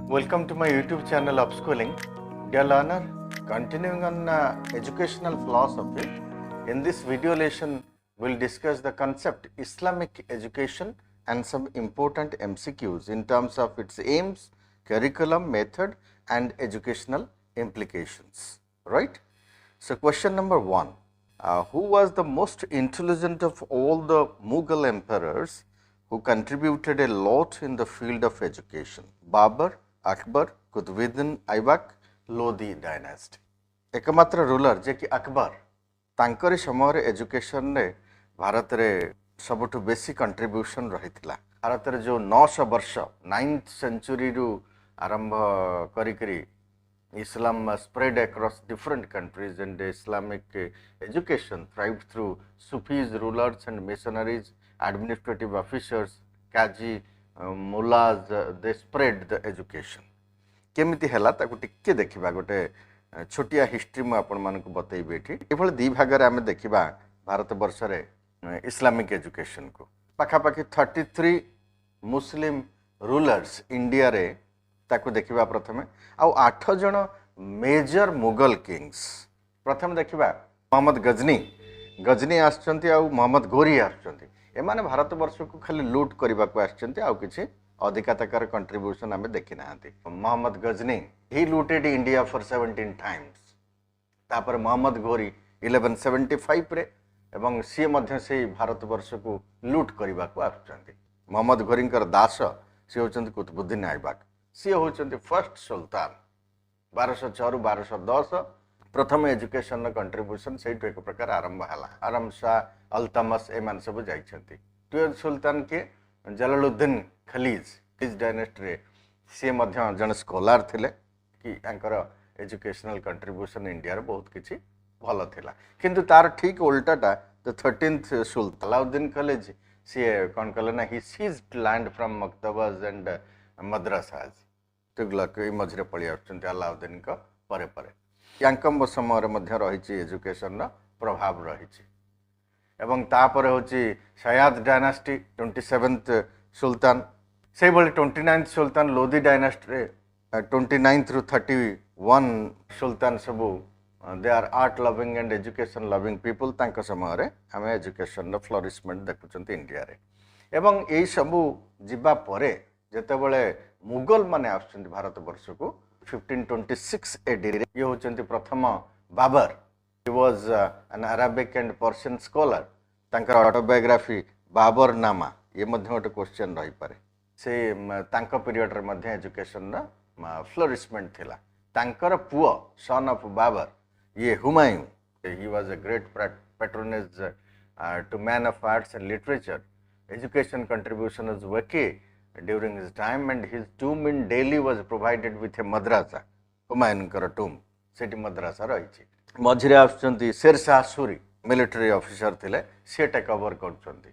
Welcome to my YouTube channel Upschooling. Dear learner, continuing on educational philosophy, in this video lesson we'll discuss the concept Islamic education and some important MCQs in terms of its aims, curriculum, method and educational implications, right? So question number 1, who was the most intelligent of all the Mughal emperors who contributed a lot in the field of education? Babur, Akbar, Qutbuddin Aibak, Lodi dynasty. एकमात्र ruler जे कि अकबर तांकरी समय education रे भारत रे सबुठ बेसी contribution रही भारत रे जो 900 वर्ष 9th सेंचुरी रु आरंभ करी Islam spread across different countries and Islamic education thrived through Sufis, rulers and missionaries, administrative officers, Kaji, mullahs, they spread the education. केमिति हैला ताकु टिके देखिबा गोटे छोटिया हिस्ट्री मु आपण मानकु बतैबे एठी एभल दी भाग रे आमे देखिबा भारत वर्ष रे इस्लामिक एजुकेशन को पाखा पाखी 33 मुस्लिम रूलर्स इंडिया रे ताकु देखिबा प्रथमे आ 8 जण मेजर मुगल किंग्स प्रथम देखिबा मोहम्मद गजनी आछंती आ मोहम्मद गोरी आछंती एमाने भारत वर्ष को खाली लूट करबा को आछंती आ किछि अधिकातकर कंट्रीब्यूशन आमे देखि नाहंती मोहम्मद गजनी ही लूटेड इंडिया फॉर 17 टाइम्स तापर मोहम्मद गोरी 1175 रे एवं सी मध्य से भारत वर्ष को लूट करबा को आछंती मोहम्मद गोरींकर दास सी होचंती कुतुबुद्दीन ऐबक सी होचंती फर्स्ट सुल्तान 1206 रु 1210 प्रथम एजुकेशन कंट्रीब्यूशन से एक प्रकार आरंभ हला आरम शाह अल्तमस एमान सब जाइछंती 12th सुल्तान के जलालुद्दीन खलीज इस डायनेस्टी रे सी मध्य जन स्कॉलर थिले कि अंकर एजुकेशनल कंट्रीब्यूशन इंडिया रे बहुत किछि भलो थिला किंतु तार ठीक उल्टाटा द 13th सुल्तान अलाउद्दीन खलीज सी कोन कले ना he seized land from maktabs and madrasas Tughlaq ई मझरे पळि आछंती अलाउद्दीन को परे परे यांकम समय मध्य रहिछि एजुकेशन रा प्रभाव रहिछि एवं तापर होछि सयाद डायनेस्टी 27th सुल्तान से भली 29th सुल्तान लोधी डायनेस्टी रे 29th रु 31 सुल्तान सबु they are art loving and education loving people तांक समय रे हमें एजुकेशन रो फ्लोरिशमेंट देखुचंती इंडिया रे एवं एई सबु जिबा परे जेतेबेले मुगल माने आछंती भारत वर्ष को 1526 एडी रे ये होचंती प्रथम Babur he was an Arabic and Persian scholar तांकर ऑटोबायोग्राफी बाबर नामा ये मध्य गोटे क्वेश्चन रही पारे से तांको पीरियड रे मध्य एजुकेशन रा फ्लोरिशमेंट थिला तांकर पुओ सन ऑफ बाबर ये Humayun he was a great patronage to man of arts and literature education contribution was वकी during his time and his tomb in Delhi was provided with a madrasa Humayun tomb सेठी मद्रासा रही मझिरे आछंती Sher Shah Suri military officer थिले से take over करछंती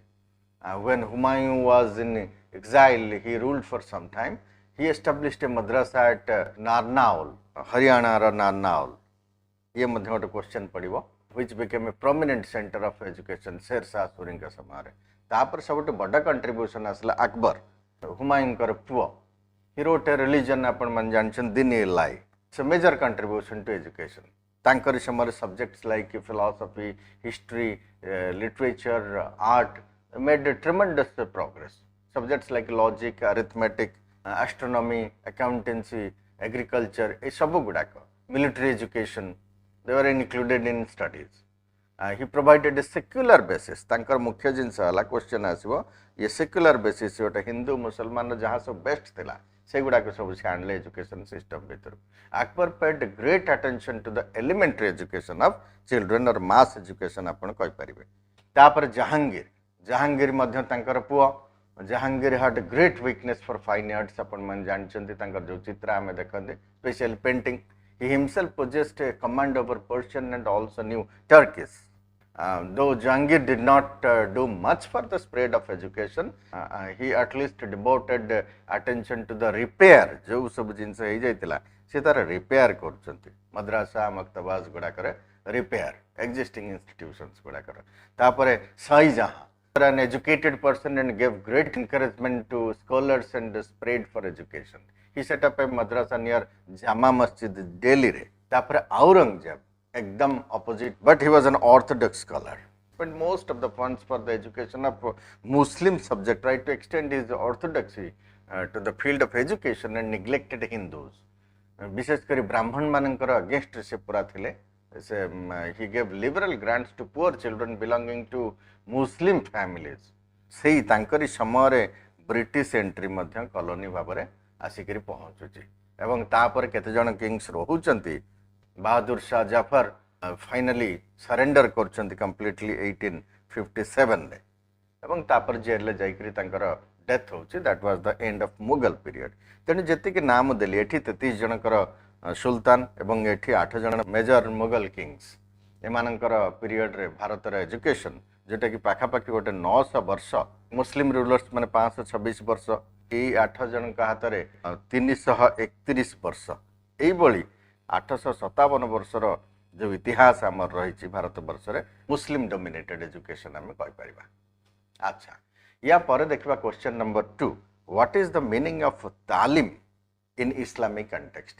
when Humayun was in exile he ruled for some time he established a madrasa at Narnaul Haryana रा नारनाउल ये मध्य गोटे question पड़िबो which became a prominent center of education Sher Shah Suri का समय तापर सबटे बड़ा कंट्रीब्यूशन आसला अकबर हुमायूं कर पुओ ही रोट ए रिलीजन आपण मन जानछन दिन लाई it's a major contribution to education तांकर समय subjects like philosophy history literature art made tremendous progress subjects like logic arithmetic astronomy accountancy agriculture ए सब गुडाक military education they were included in studies he provided a secular basis तांकर मुख्य जिनस हला question आसीबो ये सेक्युलर बेसिस गोटे हिंदू मुसलमान जहाँ सब बेस्ट थिला से गुडाक सब से आनले एजुकेशन सिस्टम भीतर Akbar paid great attention to the elementary education of children और मास एजुकेशन आपण कहि परिबे तापर जहांगीर मध्य तांकर पुओ Jahangir had great weakness for fine arts आपण मन जानचंती तांकर जो चित्र आमे देखंदे special painting he himself possessed a command over Persian and also knew Turkish. Though Jahangir did not do much for the spread of education, he at least devoted attention to the repair. जो सब जिनस हो जाइतिला से तार repair करछंती madrasa मक्तबाज गुडा करे repair existing institutions गुडा करे तापरे Shahjahan an educated person and gave great encouragement to scholars and spread for education. he set up a madrasa near Jama Masjid Delhi re tapare Aurangzeb ekdam opposite, but he was an orthodox scholar, spent most of the funds for the education of Muslim subject, tried to extend his orthodoxy to the field of education and neglected Hindus. विशेष करी ब्राह्मण मानकर against से पूरा थिले से he gave liberal grants to poor children belonging to Muslim families. सेही तांकरी समय ब्रिटिश एंट्री मध्य कॉलोनी भाबरे आसिकरी पहुंचुची एवं तापर केते जण किंग्स रहउचंती. बहादुर शाह जाफर फाइनली सरेंडर करचंती कंप्लीटली 1857 रे एवं तापर जेल ले जाईकरी तांकर डेथ होची. That was the end of Mughal period. तेणु जी नाम देली एठी 33 जनकर सुल्तान एवं एठी 8 जन मेजर मुगल किंग्स एमानकर पीरियड रे भारत रे एजुकेशन जोटा कि पाखापाखि गोटे 900 वर्ष मुस्लिम रूलर्स माने 526 वर्ष यही 8 जन हाथ में 331 वर्ष यही 857 वर्षर जो इतिहास आमर रही भारत वर्ष रे मुस्लिम डोमिनेटेड एजुकेशन आम कहीपर. अच्छा या पर देखा question number 2. What is the meaning of talim in Islamic context?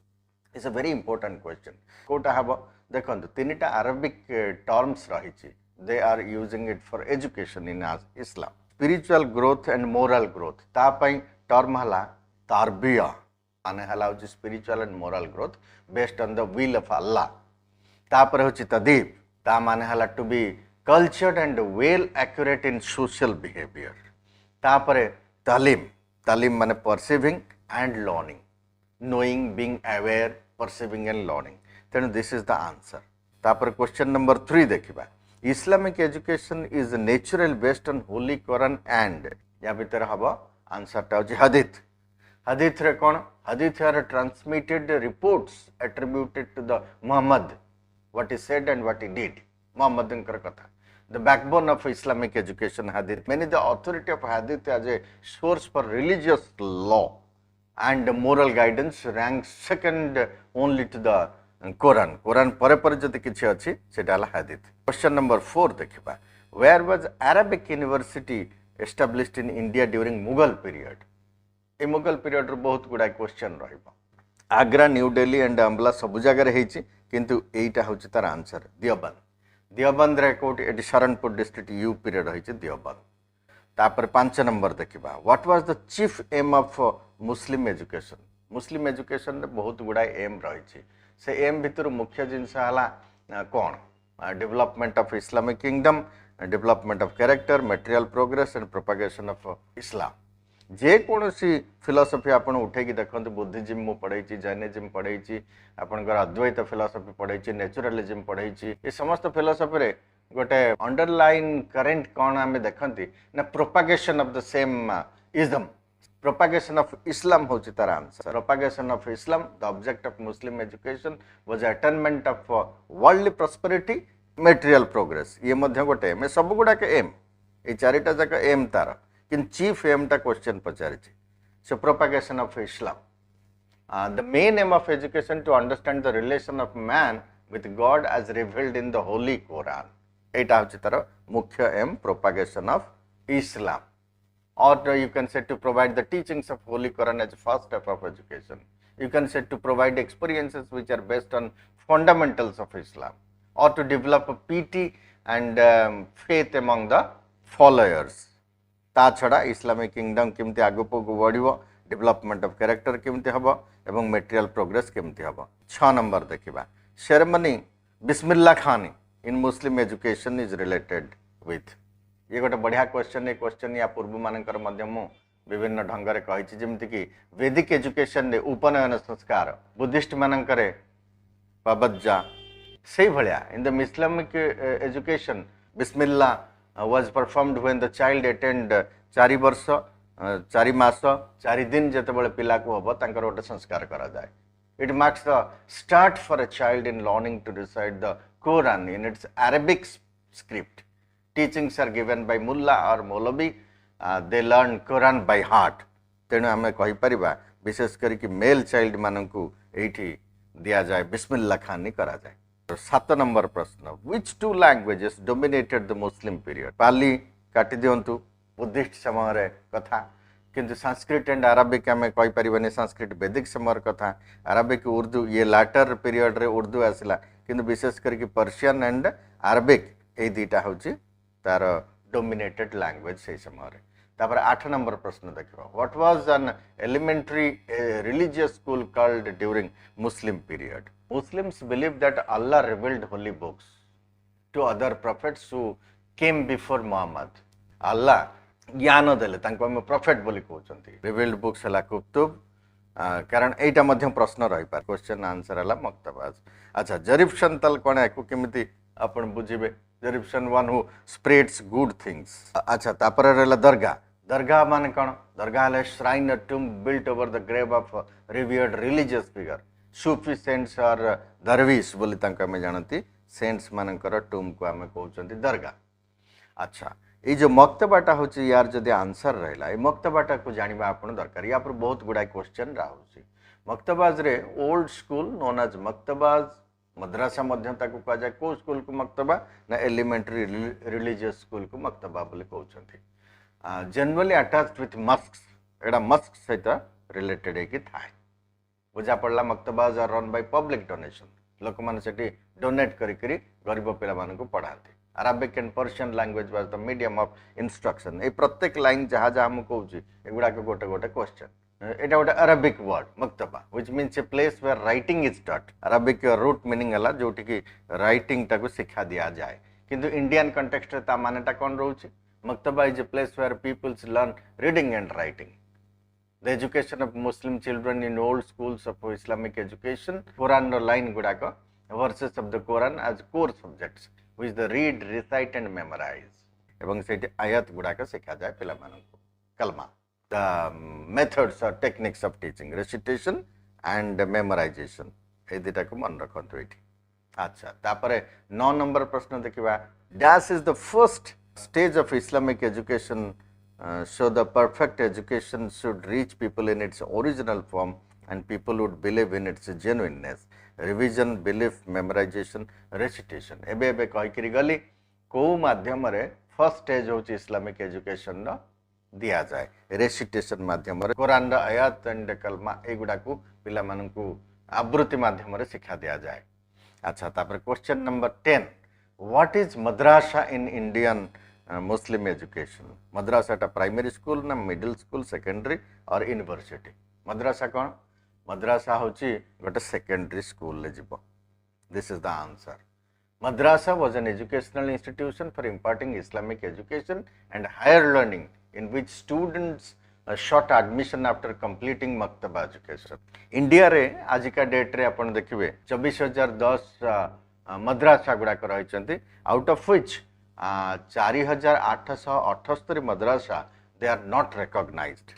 It's a very important question. कोटा हम देखो 3टा अरबिक टर्म्स रही. They are using it for education in Islam. Spiritual growth and moral growth तापाई टर्म हला तारबिया माने हला होची spiritual and moral growth based on the will of Allah. तापर होची तदीब ता माने हला to be cultured and well accurate in social behaviour. तापर तालीम तालीम माने perceiving and learning, knowing, being aware, perceiving and learning. तेणु दिस इज द आंसर. तापर क्वेश्चन नंबर 3 देखिबा. Islamic education is natural based on holy Quran and या भीतर हम आंसर टा होची हदीथ. हदीथ रे कोन? Hadith are transmitted reports attributed to the Muhammad, what he said and what he did. Muhammad कर कथा. The backbone of Islamic education, Hadith. Many the authority of Hadith as a source for religious law and moral guidance ranks second only to the Quran. Quran pare pare jodi kichhi achi seta hala Hadith. Question number 4 dekhiba. Where was Arabic University established in India during Mughal period? A Mughal period रो बहुत गुडा question रहिबो. Agra, new Delhi and अम्बला सब जगह रे हेछि किंतु एटा होछि तार answer दियोबंद. दियोबंद रे कोटी एटी शरणपुर डिस्ट्रिक्ट यूपी रे रही दियोबंद. तापर 5 नंबर देखिबा. What was the chief aim of Muslim education? Muslim education रे बहुत गुडा एम रही. से एम भितर मुख्य जिनस हला कोन? Development of Islamic kingdom, development of character, material progress and propagation of Islam. जे कोनोसी फिलोसफी आपण उठेकी देखंतु बुद्धिज्म मु पढ़ाई, जैनिज्म पढ़ाई, आपनकर अद्वैत फिलोसफी पढ़ाई, नेचुरलिज्म पढ़ाई. ये समस्त फिलोसफी रे गोटे अंडरलाइन करेंट कौन आम देखती ना propagation of the same ism. Propagation of इस्लाम होची तार answer. Propagation of Islam the object of Muslim education was attainment of worldly prosperity, material progress. ये मध्य गोटे एम. सब गुडा के एम ये चारिटा जाक एम तार किन चीफ एम टा क्वेश्चन पचारि. So propagation of Islam. The main aim of education to understand the relation of man with God as revealed in the Holy Quran. एटा होची तार मुख्य aim propagation of Islam. Or you can say to provide the teachings of Holy Quran as a first step of education. You can say to provide experiences which are based on fundamentals of Islam, or to develop a piety and faith among the followers. ता छड़ा Islamic kingdom केमती आगको बढ़िबो, development of character केमती हबो एवं material progress केमती हबो. 6 number देखिबा. Ceremony बिस्मिल्लाह खानी इन मुस्लिम एजुकेशन इज रिलेटेड विथ. ये गोटे बढ़िया क्वेश्चन. ये क्वेश्चन या पूर्व मानकर विभिन्न ढंग से कही जमीक कि वैदिक एजुकेशन रे उपनयन संस्कार, बुद्धिस्ट मानकर पाबज्जा से भाया. In the Islamic education Bismillah was performed when the child attained 4 वर्ष 4 मास 4 दिन जेतेबेले पिला को हबो तांकर गोटे संस्कार करा जाए. It marks the start for a child in learning to recite the Quran in its Arabic script. Teachings are given by Mullah or Maulavi. They learn Quran by heart. तेणु आम कहीपर विशेष करके मेल चाइल्ड मानू ये दि जाए बिस्मिल्लाह खानी करा जाए. 7 number प्रश्न. Which two languages dominated the Muslim period? पाली काटी दिंतु बुद्धिस्ट समय कथा. किंतु संस्कृत एंड अरबिक आम कही पारे संस्कृत वैदिक समय कथा अरबिक उर्दू ये लाटर पीरियड रे उर्दू आसला किंतु विशेष करके पर्शियन एंड अरबिक ये दुईटा हूँ तार डोमिनेटेड लैंग्वेज से समय तापर 8 नंबर प्रश्न देखिए what was an elementary religious school called during Muslim period Muslims believe that Allah revealed holy books to other prophets who came before Muhammad Allah ज्ञान देले तांको हम प्रॉफिट बोली कहउचंती रिवील्ड बुक्स हला कुतुब कारण एटा मध्य प्रश्न रही पार क्वेश्चन आंसर हला मक्तबाज अच्छा जरीफ संतल कोन एको केमिति आपण बुझिबे जरीफ son one who spreads good things अच्छा तापर रहला दरगाह दरगाह माने कोन दरगाह हला shrine a tomb built over the grave of revered religious figure Sufi saints और दरवीश बोली तांको हम जानती सेंट्स मानकर टूम को आम कहते दरगाह अच्छा ये जो मक्तबाटा हूँ यार जदि आंसर रहा ये मक्तबाटा को जाना आप दरकार या बहुत गुड़ाए क्वेश्चन रहा मक्तबाज रे old school known as maktabs madrasa कह जाए कौ स्कूल को मक्तबा ना एलिमेंटरी रिलीजियस स्कूल को मक्तबा बोली कहते जनरली अटैच्ड विथ मस्क एटा मस्क सहित रिलेटेड है थाए बुझा पड़ा maktabs are run by public donation लोक मैंने डोनेट करी गरीब पिला पढ़ाते Arabic and Persian language was the medium of instruction ये प्रत्येक लाइन जहाँ जहाँ मुझे कहूँ एगुड़ा गोटे गोटे क्वेश्चन एटा गोटे Arabic word maktaba which means a place where writing is taught Arabic root meaning है जोटि की राइटिंग टाको शिक्षा दिया जाए किंतु इंडियन कंटेक्स्ट ता मानेटा कौन रोचे maktaba is a place where peoples learn reading and writing the education of Muslim children in old schools of Islamic education Quran line गुड़ाक verses of the Quran as core subjects which the read recite and memorize एवं सेठी आयत गुड़ाक शिखा जाए पिला माननको कलमा the methods और techniques of teaching recitation and memorisation ए दुटा को मन रखंतु एठी अच्छा तापरे 9 नंबर प्रश्न देखिबा dash is the first stage of Islamic education so the perfect education should reach people in its original form and people would believe in its genuineness revision belief memorization recitation एबे एबे कहि करी गली को माध्यम रे फर्स्ट स्टेज होची Islamic education न दिया जाए रेसिटेशन माध्यम रे कुरान रा आयत एंड कलमा एगुडा को पिला मानकू आवृत्ति माध्यम रे शिक्षा दिया जाए अच्छा तापर question number 10 what is madrasa in Indian Muslim education madrasa टा प्राइमरी स्कूल ना मिडिल स्कूल सेकेंडरी और यूनिवर्सिटी मद्रासा कौन मद्रासा होची गोटे सेकेंडरी स्कूल ले जीवो this is the answer madrasa was an educational institution for imparting Islamic education and higher learning in which students sought admission after completing maktaba education India रे आज का डेट रे अपन देखिबे 24010 मद्रासा गुड़ाक रही out of which 4878 madrasa they are not recognized.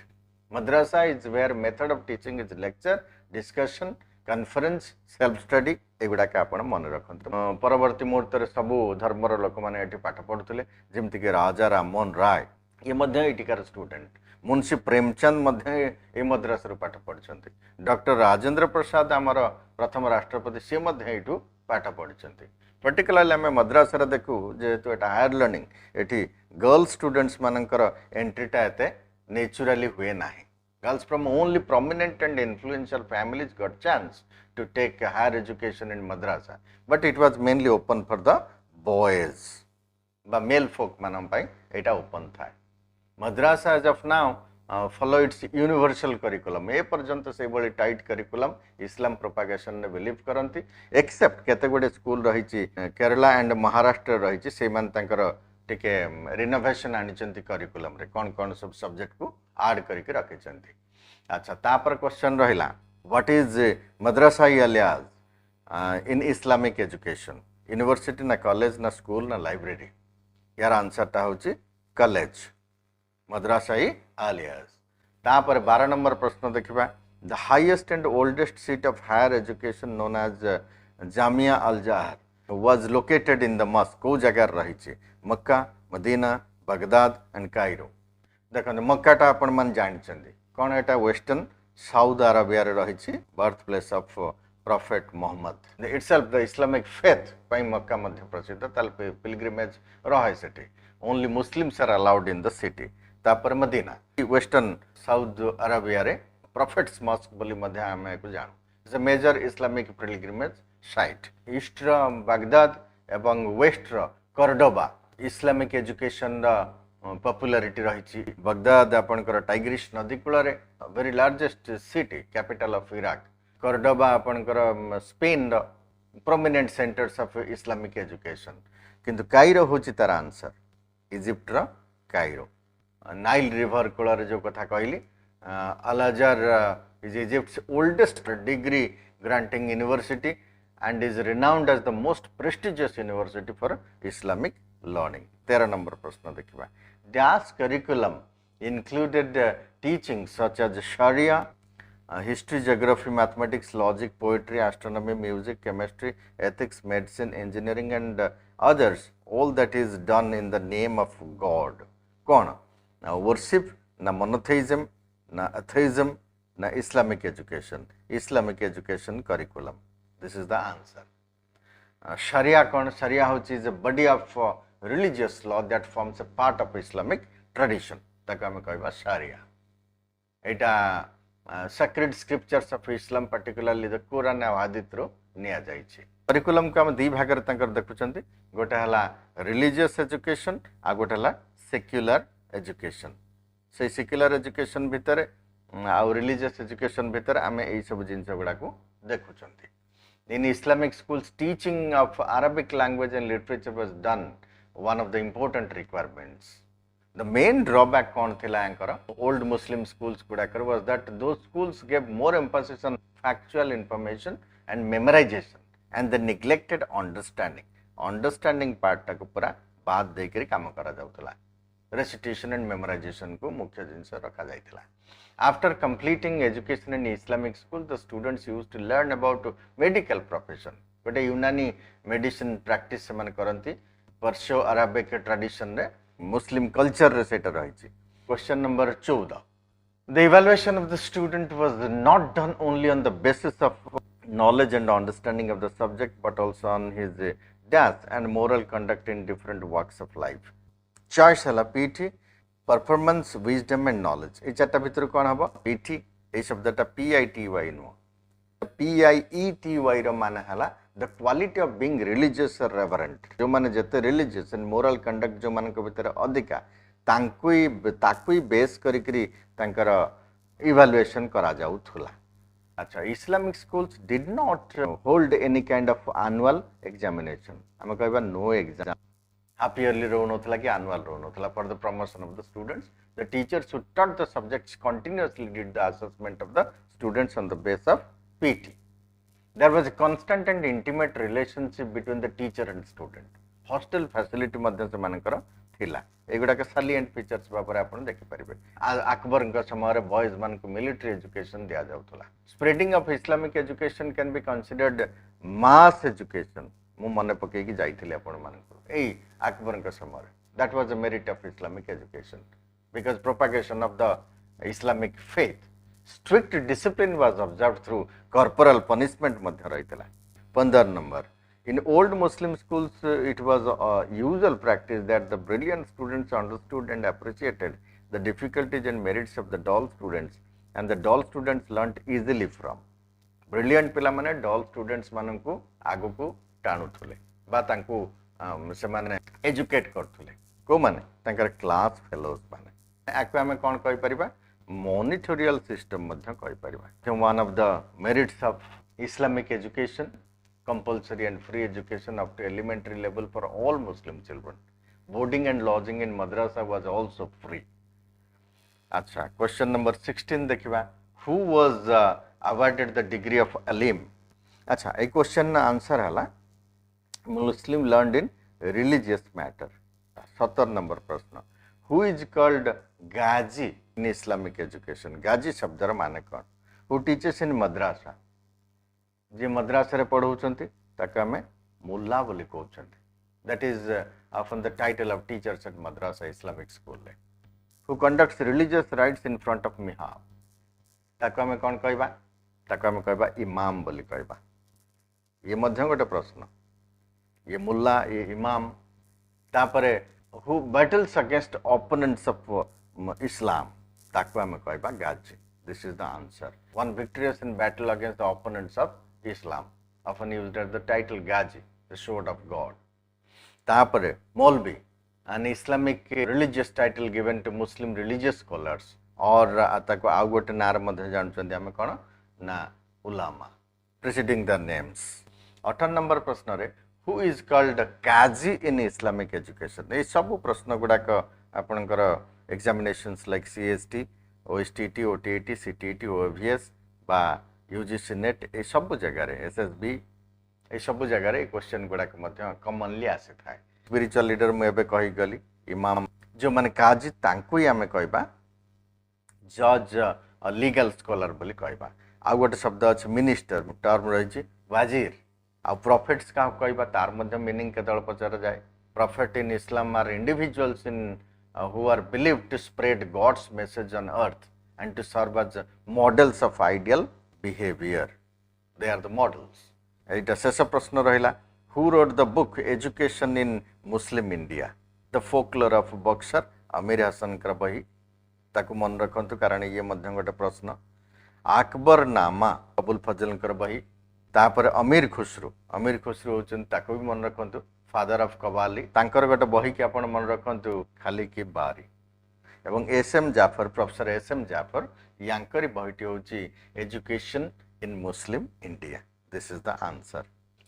Madrasa is where method of teaching is lecture, discussion, conference, self study एगुड़ा के आपण मन रखंतु परवर्ती मुहूर्त रे सबु धर्मर लोक माने एठी पाठ पढुतले जेमति के राजा राममोहन राय ये मध्य एटिकार स्टूडेंट मुंशी प्रेमचंद मध्य ए मद्रासा रो पाठ पढछंती डॉक्टर राजेंद्र प्रसाद आमर प्रथम राष्ट्रपति से मध्य एठू पाठ पढछंती पर्टिकुलरली आम मद्रासा देखू जेहेतु एटा हायर लर्निंग एटी गर्ल्स स्टूडेंट्स मानकर एंट्रीटा एते नेचुरली हुए ना girls from only prominent and influential families got chance to take higher education in madrasa but it was mainly open for the boys बा मेल फोक मानन पई एटा ओपन था madrasa as of now follow its universal curriculum ए पर्यंत से बड़ी tight curriculum Islam propagation ने बिलीव करंती एक्सेप्ट केते गुडे स्कूल रही केरला एंड महाराष्ट्र रही से मान तांकर टिके रिनोवेशन आनिचंती करिकुलम रे कोन कोन सब सब्जेक्ट को ऐड करके रखिचंती अच्छा तापर क्वेश्चन रहिला व्हाट इज मद्रासा अलियाज इन इस्लामिक एजुकेशन यूनिवर्सिटी ना कॉलेज ना स्कूल ना लाइब्रेरी यार आंसर ता होची कॉलेज मद्रासा आलियाज तापर 12 नंबर प्रश्न देखिबा the highest and oldest seat of higher education known as Jamia al Azhar was located in the mosque को जगह रही Mecca Medina Baghdad and Cairo देखो मक्काटा आपण मन जानछंदी कोन एटा वेस्टर्न साउथ अरेबिया रे रही birth place of prophet Muhammad itself the Islamic faith पई मक्का मध्य प्रसिद्ध ताल पिलग्रिमेज रहे सेठी only Muslims are allowed in the city तापर मदीना वेस्टर्न साउथ अरेबिया रे प्रॉफिट्स मॉस्क बोली मध्य आमे को जानू it's a major Islamic pilgrimage site east रो बागदाद एवं वेस्ट रो कॉर्डोबा इस्लामिक एजुकेशन रा पॉपुलैरिटी रही बगदाद आपनकर टाइग्रिस नदी कूल very largest city capital of Iraq Cordoba आपनकर स्पेन रो prominent centres of Islamic education किंतु कायरो होची तार आंसर इजिप्ट रो कायरो नाइल रिवर कूल जो कथा कहली Al Azhar is Egypt's oldest degree granting university and is renowned as the most prestigious university for Islamic learning. 13 number प्रश्न देखिबा Dash curriculum included teachings such as Sharia, history, geography, mathematics, logic, poetry, astronomy, music, chemistry, ethics, medicine, engineering and others, all that is done in the name of God. कौन ना worship, ना monotheism, ना atheism, ना Islamic education. Islamic education curriculum. This is the answer. Sharia kon Sharia is a body of religious law that forms a part of Islamic tradition. ताका में कहबा Sharia. Etah sacred scriptures of Islam, particularly the Quran and Hadith रो निया जाई छी. Curriculum का हम दी भागर तंकर देखुचंती. गोटे हला religious education आ गोटे हला secular education. से secular education भितरे आ religious education भितरे आमे एई सब जिंस गुडा को देखुचंती. In Islamic schools, teaching of Arabic language and literature was done one of the important requirements. The main drawback kon thila ankara old Muslim schools kudakar was that those schools gave more emphasis on factual information and memorization and they neglected understanding. Understanding part tak pura baad dekari काम करा जाउतला. Recitation and memorization को मुख्य जिंस रखा जाइतला. After completing education in Islamic school, the students used to learn about medical profession. But Unani medicine practice se man karanti Perso-Arabic tradition re Muslim culture re seta rahichi. Question number 14. The evaluation of the student was not done only on the basis of knowledge and understanding of the subject, but also on his dash and moral conduct in different walks of life. Choice hala PT performance wisdom and knowledge ये चार्टा भितर कौन हम PT ये शब्दटा PITY नुह PIETY मान है the quality of being religious और reverent जो माने जते रिलीजियस एंड मोरल कंडक्ट जो मान भितर अधिका ताकुई बेस करी तांकर इवैल्यूएशन करा जाउथुला. अच्छा Islamic schools did not hold any kind of annual examination हम कहबा नो एग्जाम half yearly रोनोथला कि annual रोनोथला. For the promotion of the students, the teachers who taught the subjects continuously did the assessment of the students on the base of PT. There was a constant and intimate relationship between the teacher and student. Hostel facility मध्य से मानकर थिला. एगुडा के salient features बापर आपण देखि परिबे. अकबर का समय रे बॉयज मान को मिलिट्री एजुकेशन दिया जाउथला. Spreading of Islamic education can be considered mass education. मु मन पके कि जाइथिले आपण मानकर एई अकबर का समय that was the merit of Islamic education because propagation of the Islamic faith. Strict discipline was observed through corporal punishment madhya rahitala. 15 number. In old Muslim schools, it was a usual practice that the brilliant students understood and appreciated the difficulties and merits of the dull students, and the dull students learnt easily from. Brilliant पिला माने dull students माननकु आगु को टाणुथुले बा तांकु से माने educate करथुले को माने तांकर क्लास फेलोज माने आकु हमें कोन कहि परिबा मॉनिटोरियल सिस्टम मध्य कहि परिबा. One of the merits of Islamic education compulsory and free education up to elementary level for all Muslim children. Boarding and lodging in madrasa was also free. Acha, question number 16 देखिबा. Who was awarded the degree of alim? Acha, a question answer hala Muslim learned in religious matter. 17 number प्रश्न. Who is called Gazi in Islamic education? Gazi शब्दर माने कौन? Who teaches in madrasa? जे मद्रासा रे पढ़ाउछंती ताका में मुल्ला बोली कहउछंती. That is often the title of teachers at madrasa Islamic school. Who conducts religious rites in front of mihrab? ताका में कौन कहबा? ताका में कहबा इमाम बोली कहबा. ये मध्य गोटे प्रश्न. ये मुल्ला ये इमाम. तापरे who battles against opponents of Islam ताको आमे कहबा गाजी this is the answer one victorious in battle against the opponents of Islam often used as the title Ghazi the sword of God तापरे Maulvi an Islamic religious title given to Muslim religious scholars और ताको आउ गोटे नार मध्ये जानछन्ती आमे कोन ना उलामा preceding the names 18 number प्रश्न रे who is called Qazi in Islamic education ए सब प्रश्न गुडाक आपनकर examinations like CST OSTT OTET CTET OVS बा UGC-NET ए सब जगह रे SSB ए सब जगह रे क्वेश्चन गुडाक मध्ये कॉमनली आसे थाए स्पिरिचुअल लीडर मु एबे कहि गली इमाम जो माने काजी तांकु ही आमे कहबा जज लीगल स्कॉलर बोली कहबा आ गोटे शब्द अछि मिनिस्टर टर्म रहिछि वाजिर आ प्रॉफिट्स का कहबा तार मध्ये मीनिंग केतल पचर जाय prophet in Islam are individuals in who are believed to spread God's message on earth and to serve as models of ideal behavior. They are the models. एटा शेष प्रश्न रहिला who wrote the book Education in Muslim India? The folklore of boxer अमीर हसन कर बही ताकु मन रखंतु कारण ये मध्य गोटे प्रश्न अकबर नामा अबुल फजल कर बही तापर अमीर खुसरू होचन ताकु भी मन रखंतु फादर ऑफ कवाली तांकर गोटे बही के आपण मन रखंतु खाली की बारी एवं S M Jafar professor S M Jafar यांकरी बहीटी होची education in Muslim India this is the answer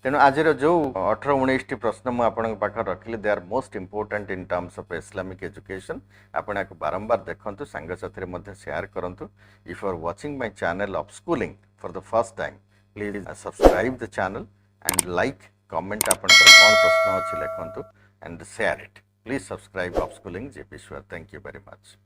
तेणु आज जो 18-19 टी प्रश्न मु आपण पाख रखिले they are most important in terms of Islamic education आपण को बारंबार देखंतु संग साथी रे मध्ये शेयर करंतु if you are watching my channel upschooling for the first time please subscribe the channel and like comment अपन पर कौन प्रश्न अछि लेखंतु and share it please subscribe Upschooling JP Sure thank you very much